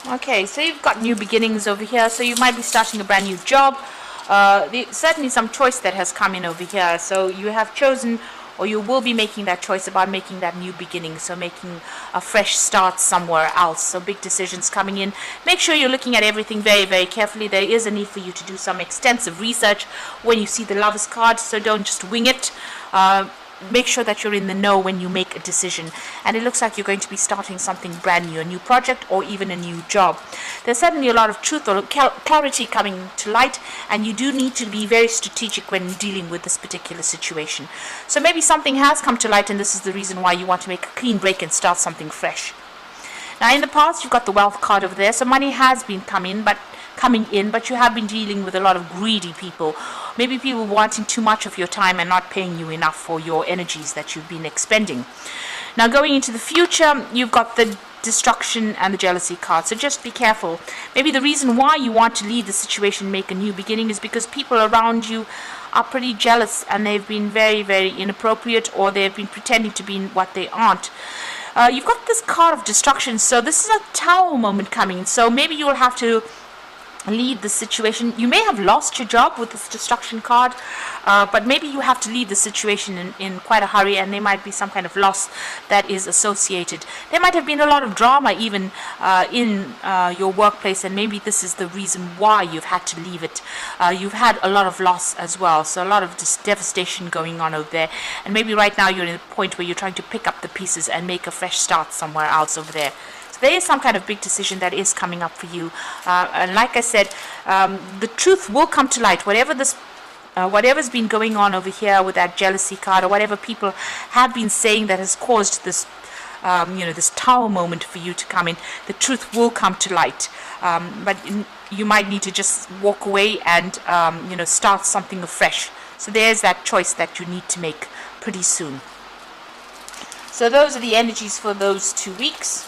Okay, so you've got new beginnings over here. So you might be starting a brand new job. Certainly some choice that has come in over here. So you have chosen, or you will be making that choice about making that new beginning. So making a fresh start somewhere else. So big decisions coming in. Make sure you're looking at everything very, very carefully. There is a need for you to do some extensive research when you see the Lovers card. So don't just wing it. Make sure that you're in the know when you make a decision. And it looks like you're going to be starting something brand new, a new project or even a new job. There's certainly a lot of truth or clarity coming to light, and you do need to be very strategic when dealing with this particular situation. So maybe something has come to light, and this is the reason why you want to make a clean break and start something fresh. Now in the past, you've got the wealth card over there, so money has been coming in, but you have been dealing with a lot of greedy people. Maybe people wanting too much of your time and not paying you enough for your energies that you've been expending. Now going into the future, you've got the destruction and the jealousy card. So just be careful. Maybe the reason why you want to leave the situation, make a new beginning, is because people around you are pretty jealous and they've been very, very inappropriate, or they've been pretending to be what they aren't. You've got this card of destruction, so this is a tower moment coming. So maybe you'll have to leave the situation. You may have lost your job with this destruction card, but maybe you have to leave the situation in quite a hurry, and there might be some kind of loss that is associated. There might have been a lot of drama even in your workplace, and maybe this is the reason why you've had to leave it. You've had a lot of loss as well, so a lot of devastation going on over there, and maybe right now you're in a point where you're trying to pick up the pieces and make a fresh start somewhere else over there. There is some kind of big decision that is coming up for you, and like I said, the truth will come to light. Whatever's been going on over here with that jealousy card, or whatever people have been saying that has caused this, this tower moment for you to come in, the truth will come to light. But you might need to just walk away and start something afresh. So there's that choice that you need to make pretty soon. So those are the energies for those 2 weeks.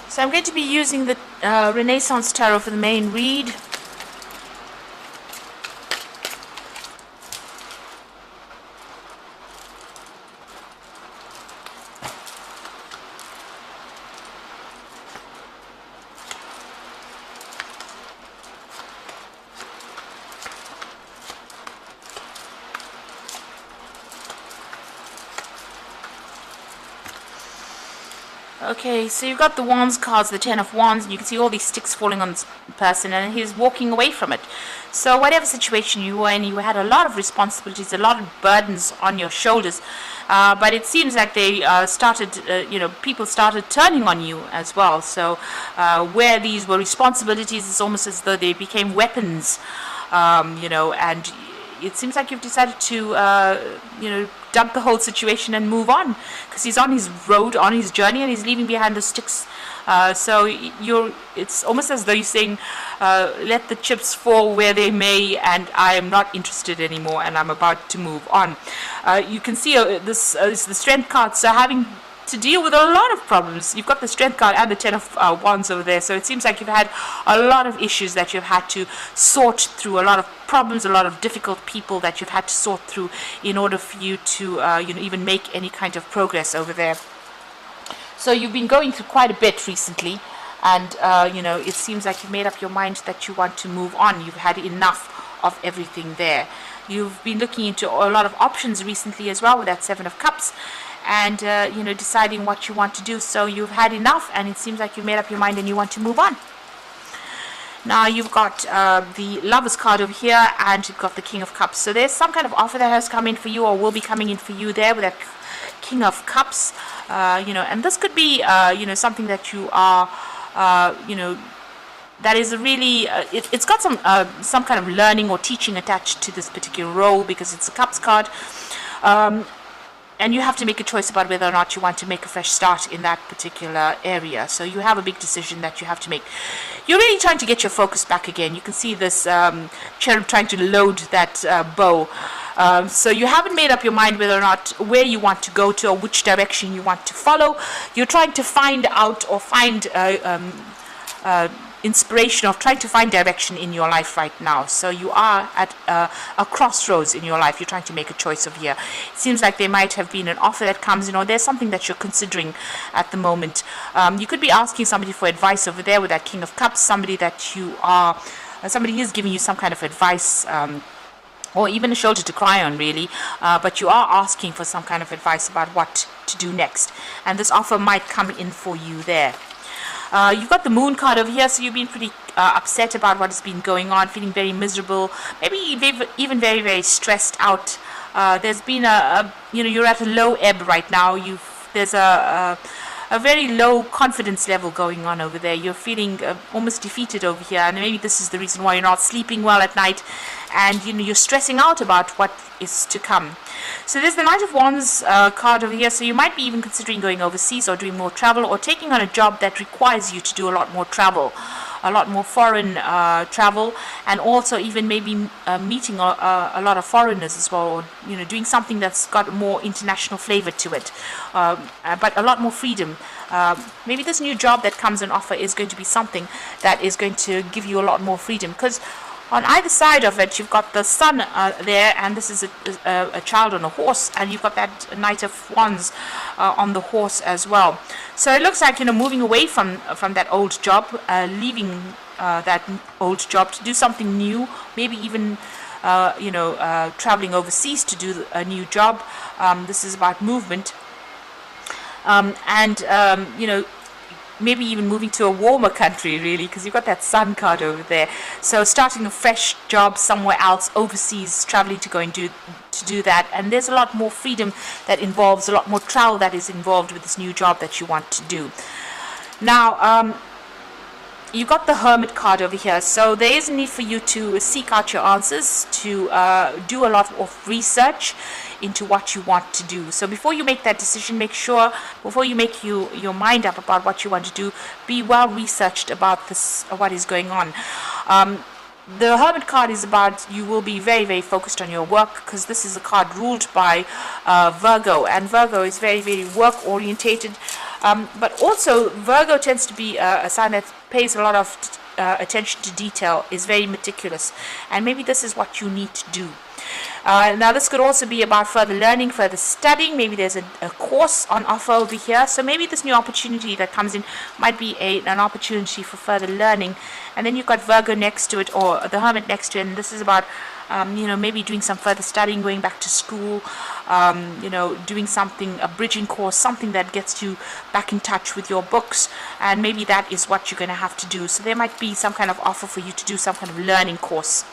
So I'm going to be using the Renaissance Tarot for the main read. Okay, so you've got the Wands cards, the Ten of Wands, and you can see all these sticks falling on this person, and he's walking away from it. So whatever situation you were in, you had a lot of responsibilities, a lot of burdens on your shoulders, but it seems like they people started turning on you as well. So where these were responsibilities, it's almost as though they became weapons, and it seems like you've decided to, dump the whole situation and move on, because he's on his road, on his journey, and he's leaving behind the sticks. So it's almost as though you're saying, let the chips fall where they may, and I am not interested anymore, and I'm about to move on. You can see this is the Strength card, so having to deal with a lot of problems. You've got the Strength card and the Ten of Wands over there, so it seems like you've had a lot of issues that you've had to sort through, a lot of problems, a lot of difficult people that you've had to sort through in order for you to even make any kind of progress over there. So you've been going through quite a bit recently, and it seems like you've made up your mind that you want to move on. You've had enough of everything there. You've been looking into a lot of options recently as well with that Seven of Cups, and deciding what you want to do. So you've had enough, and it seems like you've made up your mind and you want to move on. Now you've got the Lovers card over here, and you've got the King of Cups. So there's some kind of offer that has come in for you, or will be coming in for you there with that King of Cups. And this could be something that you are that is really it's got some kind of learning or teaching attached to this particular role, because it's a Cups card. And you have to make a choice about whether or not you want to make a fresh start in that particular area. So you have a big decision that you have to make. You're really trying to get your focus back again. You can see this cherub trying to load that bow. So you haven't made up your mind whether or not where you want to go to, or which direction you want to follow. You're trying to find out, or find inspiration of trying to find direction in your life right now. So you are at a crossroads in your life. You're trying to make a choice over here. It seems like there might have been an offer that comes in, or there's something that you're considering at the moment. You could be asking somebody for advice over there with that King of Cups, somebody that you are, somebody is giving you some kind of advice, or even a shoulder to cry on, really, but you are asking for some kind of advice about what to do next, and this offer might come in for you there. You've got the Moon card over here, so you've been pretty upset about what has been going on, feeling very miserable, maybe even very, very stressed out. There's been you're at a low ebb right now. There's a very low confidence level going on over there. You're feeling almost defeated over here, and maybe this is the reason why you're not sleeping well at night, and you're stressing out about what is to come. So there's the Knight of Wands card over here, so you might be even considering going overseas or doing more travel, or taking on a job that requires you to do a lot more travel, a lot more foreign travel, and also even maybe meeting a lot of foreigners as well, or doing something that's got more international flavor to it, but a lot more freedom. Maybe this new job that comes on offer is going to be something that is going to give you a lot more freedom, because on either side of it, you've got the Sun there, and this is a child on a horse, and you've got that Knight of Wands on the horse as well. So it looks like moving away from that old job, leaving that old job to do something new, maybe even traveling overseas to do a new job. This is about movement, maybe even moving to a warmer country, really, because you've got that Sun card over there. So starting a fresh job somewhere else, overseas, traveling to go and do that. And there's a lot more freedom that involves, a lot more travel that is involved with this new job that you want to do. Now, you've got the Hermit card over here, so there is a need for you to seek out your answers, to do a lot of research into what you want to do. So before you make that decision, make sure, before you make your mind up about what you want to do, be well researched about this, what is going on. The Hermit card is about, you will be very, very focused on your work, because this is a card ruled by Virgo, and Virgo is very, very work orientated, but also Virgo tends to be a sign that pays a lot of attention to detail, is very meticulous, and maybe this is what you need to do. Now this could also be about further learning, further studying. Maybe there's a course on offer over here, so maybe this new opportunity that comes in might be an opportunity for further learning. And then you've got Virgo next to it, or the Hermit next to it, and this is about maybe doing some further studying, going back to school, doing something, a bridging course, something that gets you back in touch with your books, and maybe that is what you're going to have to do. So there might be some kind of offer for you to do some kind of learning course.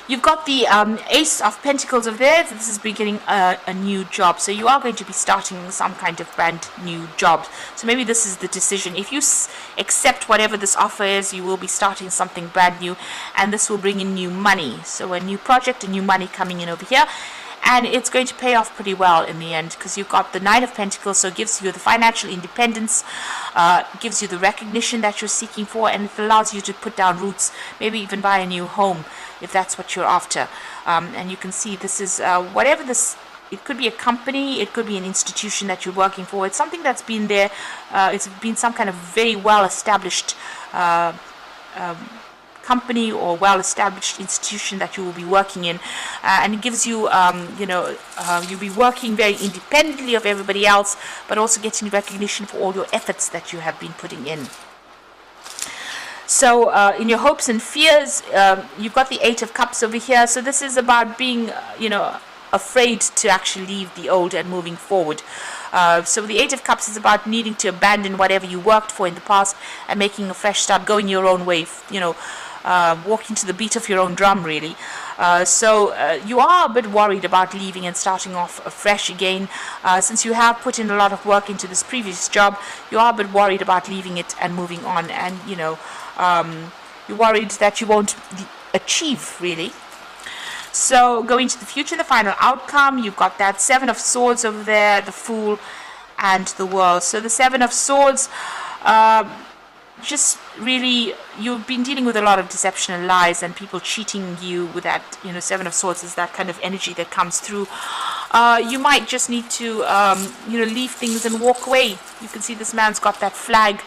You've got the Ace of Pentacles over there. This is beginning a new job. So you are going to be starting some kind of brand new job. So maybe this is the decision. If you accept whatever this offer is, you will be starting something brand new, and this will bring in new money. So a new project, a new money coming in over here. And it's going to pay off pretty well in the end, because you've got the Nine of Pentacles, so it gives you the financial independence, gives you the recognition that you're seeking for, and it allows you to put down roots, maybe even buy a new home, if that's what you're after. And you can see this is whatever this, it could be a company, it could be an institution that you're working for. It's something that's been there, it's been some kind of very well-established company or well-established institution that you will be working in, and it gives you, you'll be working very independently of everybody else, but also getting recognition for all your efforts that you have been putting in. So in your hopes and fears, you've got the Eight of Cups over here. So this is about being, afraid to actually leave the old and moving forward. So the Eight of Cups is about needing to abandon whatever you worked for in the past and making a fresh start, going your own way, walking to the beat of your own drum, really. So you are a bit worried about leaving and starting off afresh again. Since you have put in a lot of work into this previous job, you are a bit worried about leaving it and moving on, and you're worried that you won't achieve, really. So going to the future, the final outcome, you've got that Seven of Swords over there, the Fool, and the World. So the Seven of Swords, just really, you've been dealing with a lot of deception and lies and people cheating you with that, Seven of Swords is that kind of energy that comes through. You might just need to, leave things and walk away. You can see this man's got that flag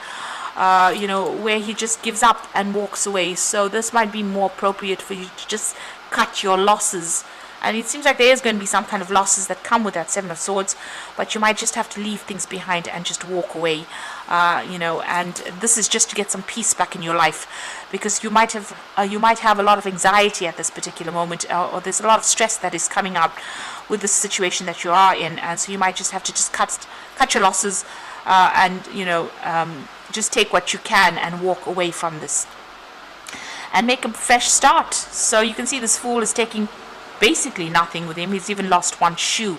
where he just gives up and walks away. So this might be more appropriate for you to just cut your losses. And it seems like there is going to be some kind of losses that come with that Seven of Swords, but you might just have to leave things behind and just walk away, and this is just to get some peace back in your life, because you might have a lot of anxiety at this particular moment, or there's a lot of stress that is coming up with the situation that you are in, and so you might just have to just cut your losses, and just take what you can and walk away from this and make a fresh start. So you can see this Fool is taking basically nothing with him. He's even lost one shoe.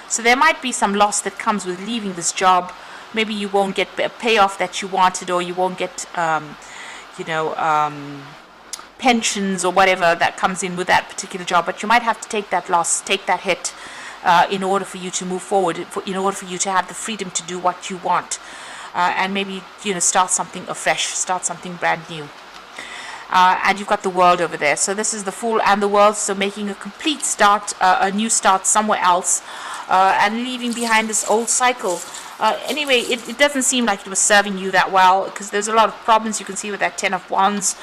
So there might be some loss that comes with leaving this job. Maybe you won't get a payoff that you wanted, or you won't get pensions or whatever that comes in with that particular job, but you might have to take that loss, take that hit, in order for you to move forward, in order for you to have the freedom to do what you want, and maybe start something afresh, start something brand new. And you've got the World over there. So this is the Fool and the World. So making a complete start, a new start somewhere else, and leaving behind this old cycle. Anyway, it doesn't seem like it was serving you that well, because there's a lot of problems you can see with that Ten of Wands.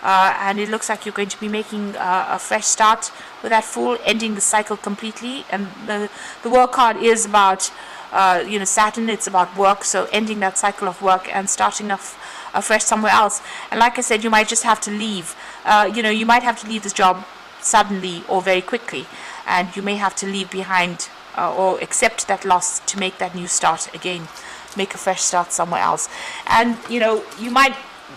And it looks like you're going to be making a fresh start with that Fool, ending the cycle completely. And the World card is about Saturn. It's about work, so ending that cycle of work and starting off afresh somewhere else. And like I said, you might just have to leave. You might have to leave this job suddenly or very quickly, and you may have to leave behind or accept that loss to make that new start again, make a fresh start somewhere else. And you might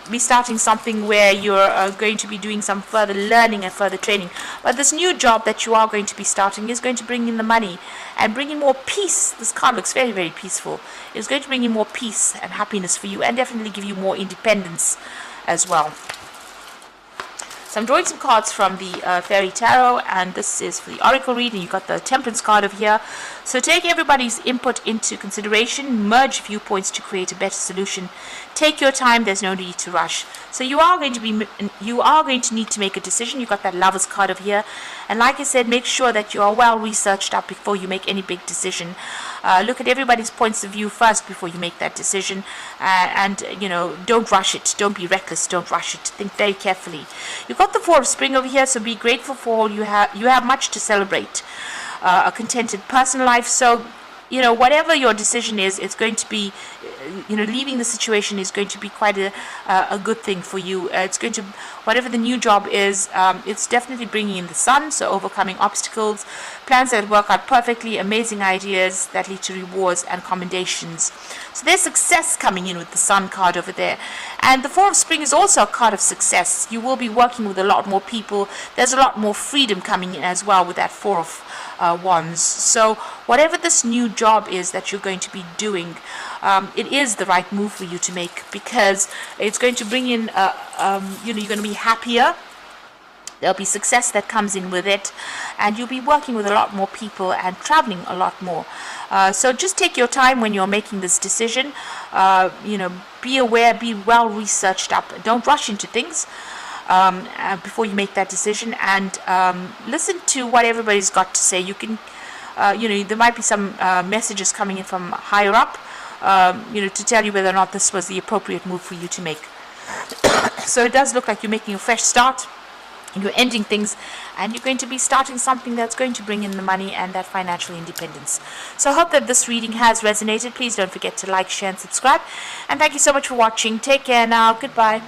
be starting something where you're going to be doing some further learning and further training, but this new job that you are going to be starting is going to bring in the money and bring in more peace. This card looks very, very peaceful. It's going to bring in more peace and happiness for you, and definitely give you more independence as well. So I'm drawing some cards from the Fairy Tarot, and this is for the Oracle reading. You've got the Temperance card over here. So take everybody's input into consideration, merge viewpoints to create a better solution. Take your time, there's no need to rush. So you are going to need to make a decision. You've got that Lovers card over here. And like I said, make sure that you are well researched up before you make any big decision. Look at everybody's points of view first before you make that decision, and don't rush it. Don't be reckless. Don't rush it. Think very carefully. You've got the Four of Spring over here, so be grateful for all you have. You have much to celebrate. A contented personal life. So whatever your decision is, it's going to be, leaving the situation is going to be quite a good thing for you. It's going to, whatever the new job is, it's definitely bringing in the sun, so overcoming obstacles, plans that work out perfectly, amazing ideas that lead to rewards and commendations. So there's success coming in with the Sun card over there. And the Four of Spring is also a card of success. You will be working with a lot more people. There's a lot more freedom coming in as well with that Four of Wands. So whatever this new job is that you're going to be doing, it is the right move for you to make, because it's going to bring in you're going to be happier. There'll be success that comes in with it, and you'll be working with a lot more people and traveling a lot more. So just take your time when you're making this decision. Be aware, be well researched up. Don't rush into things before you make that decision, and listen to what everybody's got to say. You can, there might be some messages coming in from higher up, to tell you whether or not this was the appropriate move for you to make. So it does look like you're making a fresh start. You're ending things, and you're going to be starting something that's going to bring in the money and that financial independence. So I hope that this reading has resonated. Please don't forget to like, share, and subscribe. And thank you so much for watching. Take care now. Goodbye.